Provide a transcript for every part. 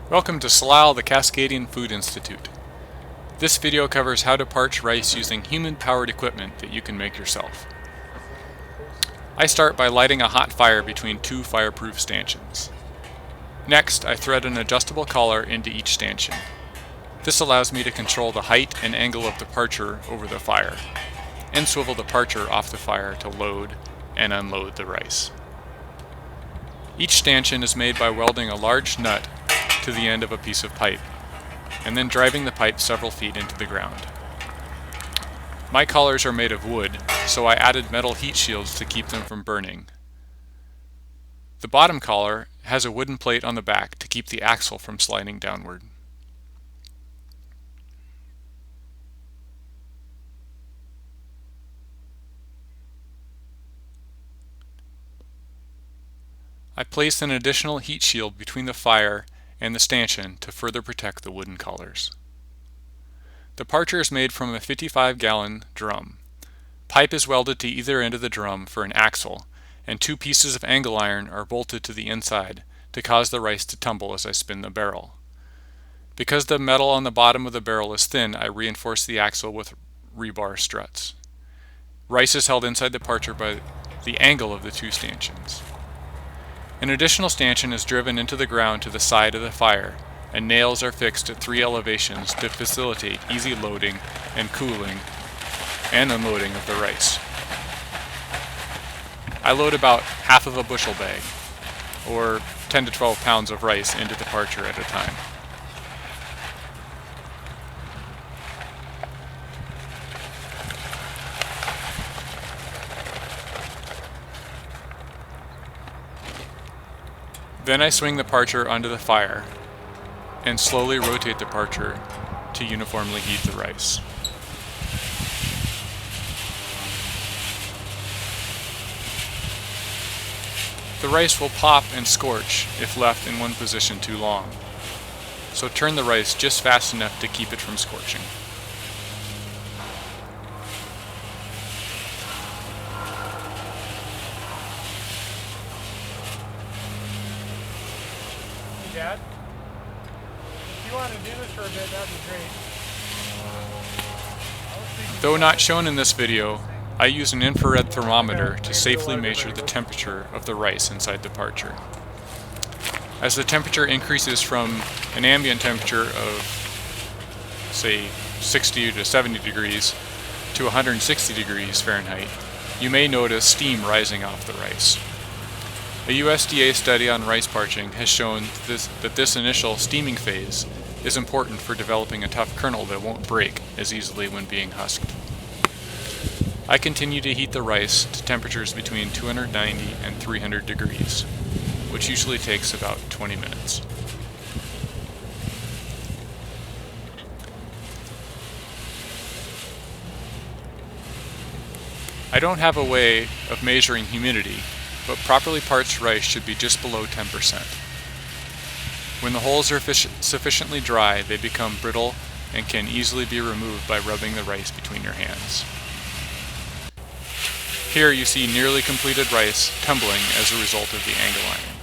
Welcome to Salal, the Cascadian Food Institute. This video covers how to parch rice using human-powered equipment that you can make yourself. I start by lighting a hot fire between two fireproof stanchions. Next, I thread an adjustable collar into each stanchion. This allows me to control the height and angle of the parcher over the fire, and swivel the parcher off the fire to load and unload the rice. Each stanchion is made by welding a large nut to the end of a piece of pipe, and then driving the pipe several feet into the ground. My collars are made of wood, so I added metal heat shields to keep them from burning. The bottom collar has a wooden plate on the back to keep the axle from sliding downward. I placed an additional heat shield between the fire and the stanchion to further protect the wooden collars. The parcher is made from a 55-gallon drum. Pipe is welded to either end of the drum for an axle, and two pieces of angle iron are bolted to the inside to cause the rice to tumble as I spin the barrel. Because the metal on the bottom of the barrel is thin, I reinforce the axle with rebar struts. Rice is held inside the parcher by the angle of the two stanchions. An additional stanchion is driven into the ground to the side of the fire, and nails are fixed at 3 elevations to facilitate easy loading and cooling and unloading of the rice. I load about half of a bushel bag, or 10 to 12 pounds of rice into the parcher at a time. Then I swing the parcher onto the fire and slowly rotate the parcher to uniformly heat the rice. The rice will pop and scorch if left in one position too long, so turn the rice just fast enough to keep it from scorching. Dad, if you want to do this for a bit, that'd be great. Though not shown in this video, I use an infrared thermometer to safely measure the temperature of the rice inside the parcher. As the temperature increases from an ambient temperature of, say, 60 to 70 degrees to 160 degrees Fahrenheit, you may notice steam rising off the rice. A USDA study on rice parching has shown that this initial steaming phase is important for developing a tough kernel that won't break as easily when being husked. I continue to heat the rice to temperatures between 290 and 300 degrees, which usually takes about 20 minutes. I don't have a way of measuring humidity, but properly parched rice should be just below 10%. When the holes are sufficiently dry, they become brittle and can easily be removed by rubbing the rice between your hands. Here you see nearly completed rice tumbling as a result of the angle iron.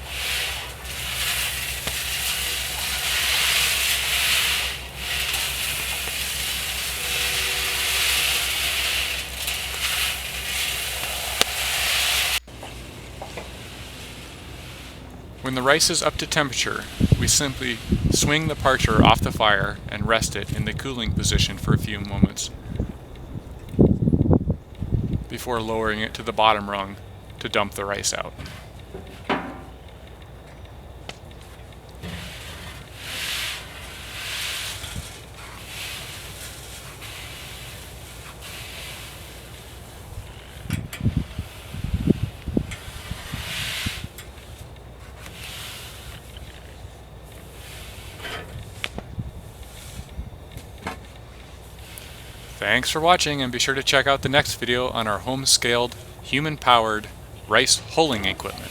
When the rice is up to temperature, we simply swing the parcher off the fire and rest it in the cooling position for a few moments before lowering it to the bottom rung to dump the rice out. Thanks for watching, and be sure to check out the next video on our home-scaled, human-powered rice hulling equipment.